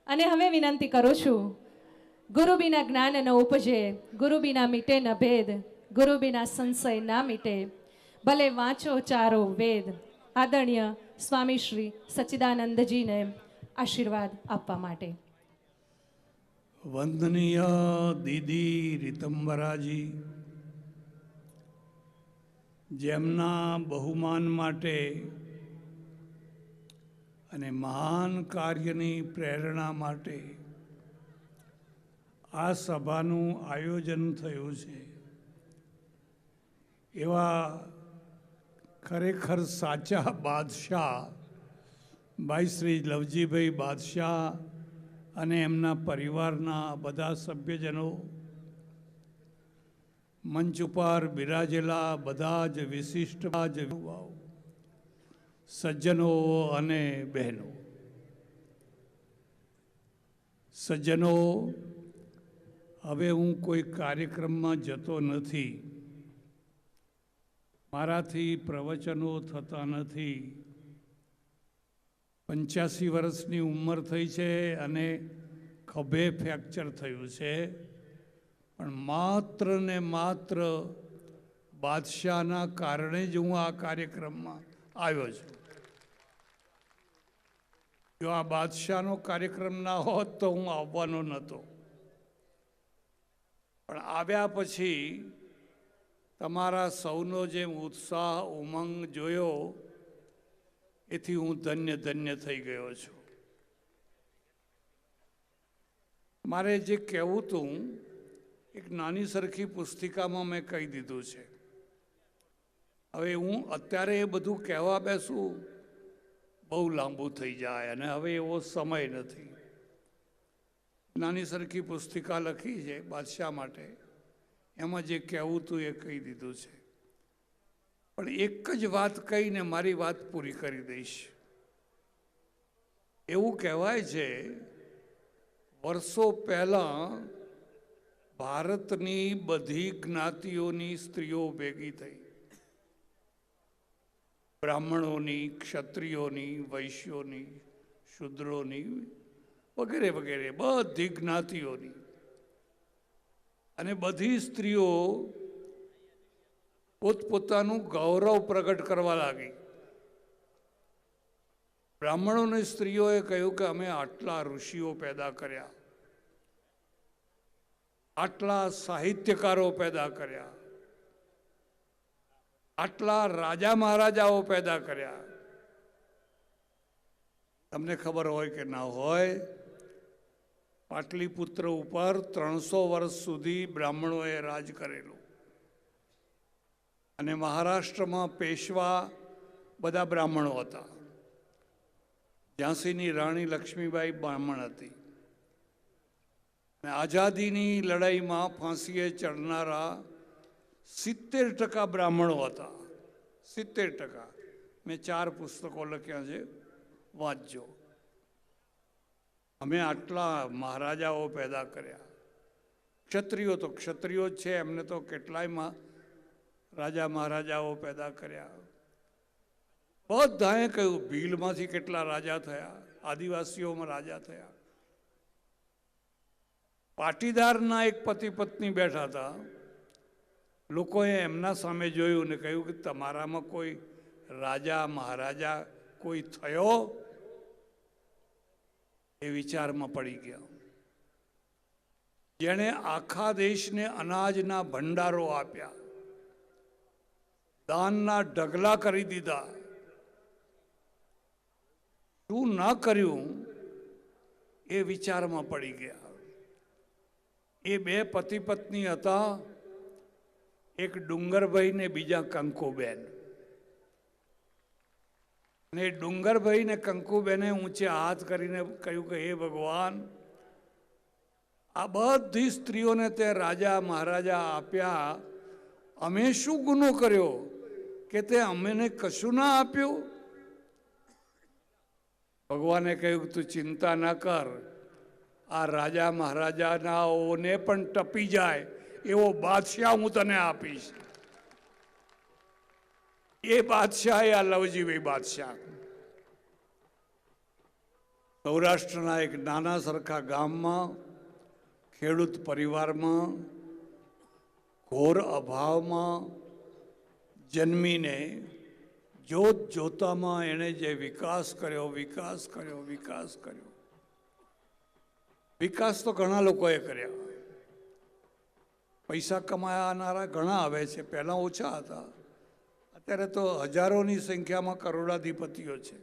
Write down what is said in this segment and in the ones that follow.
અને હવે વિનંતી કરું છું, ગુરુ બિના જ્ઞાન ન ઉપજે, ગુરુ બિના મીટે ન ભેદ, ગુરુ બિના સંશય ના મીટે, ભલે વાંચો ચારો વેદ. આદરણીય સ્વામી શ્રી સચ્ચિદાનંદજીને આશીર્વાદ આપવા માટે. વંદનીય દીદી રીતંબરાજી, જેમના બહુમાન માટે અને મહાન કાર્યની પ્રેરણા માટે આ સભાનું આયોજન થયું છે, એવા ખરેખર સાચા બાદશાહ ભાઈ શ્રી લવજીભાઈ બાદશાહ અને એમના પરિવારના બધા સભ્યજનો, મંચ ઉપર બિરાજેલા બધા જ વિશિષ્ટ સજ્જનો અને બહેનો, સજ્જનો, હવે હું કોઈ કાર્યક્રમમાં જતો નથી, મારાથી પ્રવચનો થતા નથી. 85 વર્ષની ઉંમર થઈ છે અને ખભે ફ્રેક્ચર થયું છે, પણ માત્ર ને માત્ર બાદશાહના કારણે જ હું આ કાર્યક્રમમાં આવ્યો છું. જો આ બાદશાહનો કાર્યક્રમ ના હોત તો હું આવવાનો નહોતો, પણ આવ્યા પછી તમારા સૌનો જે ઉત્સાહ ઉમંગ જોયો એથી હું ધન્ય ધન્ય થઈ ગયો છું. મારે જે કહેવું હતું એક નાની સરખી પુસ્તિકામાં મેં કહી દીધું છે. હવે હું અત્યારે એ બધું કહેવા બેસું બહુ લાંબુ થઈ જાય અને હવે એવો સમય નથી. નાની સરખી પુસ્તિકા લખી છે બાદશાહ માટે, એમાં જે કહેવું હતું એ કહી દીધું છે. પણ એક જ વાત કહીને મારી વાત પૂરી કરી દઈશ. એવું કહેવાય છે વર્ષો પહેલાં ભારતની બધી જ્ઞાતિઓની સ્ત્રીઓ ભેગી થઈ, બ્રાહ્મણોની, ક્ષત્રિયોની, વૈશ્યોની, શૂદ્રોની વગેરે વગેરે બધી જ્ઞાતિઓની, અને બધી સ્ત્રીઓ પોતપોતાનું ગૌરવ પ્રગટ કરવા લાગી. બ્રાહ્મણોની સ્ત્રીઓએ કહ્યું કે અમે આટલા ઋષિઓ પેદા કર્યા, આટલા સાહિત્યકારો પેદા કર્યા, આટલા રાજા મહારાજાઓ પેદા કર્યા. તમને ખબર હોય કે ના હોય, પાટલીપુત્ર ઉપર 300 વર્ષ સુધી બ્રાહ્મણોએ રાજ કરેલું, અને મહારાષ્ટ્રમાં પેશવા બધા બ્રાહ્મણો હતા. ઝાંસીની રાણી લક્ષ્મીબાઈ બ્રાહ્મણ હતી, અને આઝાદીની લડાઈમાં ફાંસીએ ચડનારા 70% બ્રાહ્મણો હતા. 70%. મેં 4 પુસ્તકો લખ્યા છે, વાંચજો. અમે આટલા મહારાજાઓ પેદા કર્યા. ક્ષત્રિયો તો ક્ષત્રિયો જ છે, એમને તો કેટલાયમાં રાજા મહારાજાઓ પેદા કર્યા. બધાએ કહ્યું ભીલમાંથી કેટલા રાજા થયા, આદિવાસીઓમાં રાજા થયા. પાટીદારના એક પતિ પત્ની બેઠા હતા, લોકોએ એમના સામે જોયું ને કહ્યું કે તમારામાં કોઈ રાજા મહારાજા કોઈ થયો? એ વિચારમાં પડી ગયા. જેણે આખા દેશને અનાજના ભંડારો આપ્યા, દાનના ઢગલા કરી દીધા, શું ના કર્યું એ વિચારમાં પડી ગયા. એ 2 પતિ પત્ની હતા, એક ડુંગરભાઈ ને બીજા કંકુબેન. અને ડુંગરભાઈ ને કંકુબેને ઊંચે હાથ કરીને કહ્યું કે હે ભગવાન, આ બધી સ્ત્રીઓને તે રાજા મહારાજા આપ્યા, અમે શું ગુનો કર્યો કે તે અમને કશું ના આપ્યું? ભગવાને કહ્યું તું ચિંતા ના કર, આ રાજા મહારાજાનાઓને પણ ટપી જાય એવો બાદશાહ હું તને આપીશ. એ બાદશાહ આ લવજીભાઈ બાદશાહ. સૌરાષ્ટ્રના એક નાના સરખા ગામમાં ખેડૂત પરિવારમાં ઘોર અભાવમાં જન્મીને જોત જોતામાં એણે જે વિકાસ કર્યો વિકાસ તો ઘણા લોકોએ કર્યા. પૈસા કમાનારા ઘણા આવે છે, પહેલાં ઓછા હતા, અત્યારે તો હજારોની સંખ્યામાં કરોડાધિપતિઓ છે.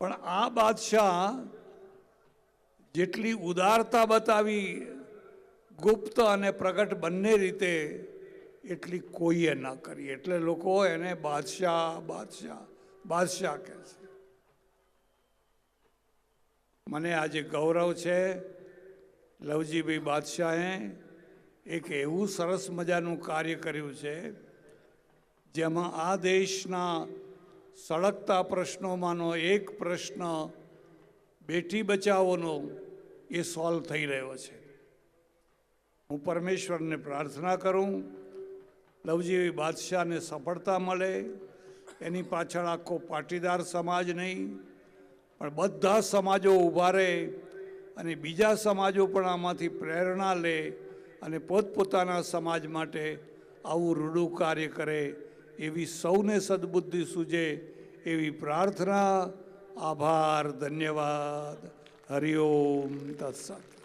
પણ આ બાદશાહ જેટલી ઉદારતા બતાવી ગુપ્ત અને પ્રગટ બંને રીતે એટલી કોઈએ ના કરી, એટલે લોકો એને બાદશાહ કહે છે. મને આજે ગૌરવ છે, લવજીભાઈ બાદશાહે એક એવું સરસ મજાનું કાર્ય કર્યું છે જેમાં આ દેશના સળગતા પ્રશ્નોમાંનો એક પ્રશ્ન બેટી બચાવોનો એ સોલ્વ થઈ રહ્યો છે. હું પરમેશ્વરને પ્રાર્થના કરું લવજીભાઈ બાદશાહને સફળતા મળે. એની પાછળ આખો પાટીદાર સમાજ નહીં પણ બધા સમાજો ઊભા રહે અને બીજા સમાજો પણ આમાંથી પ્રેરણા લે અને પોતપોતાના સમાજ માટે આવું રૂડું કાર્ય કરે એવી સૌને સદબુદ્ધિ સૂજે એવી પ્રાર્થના. આભાર, ધન્યવાદ. હરિઓમ તત્સત.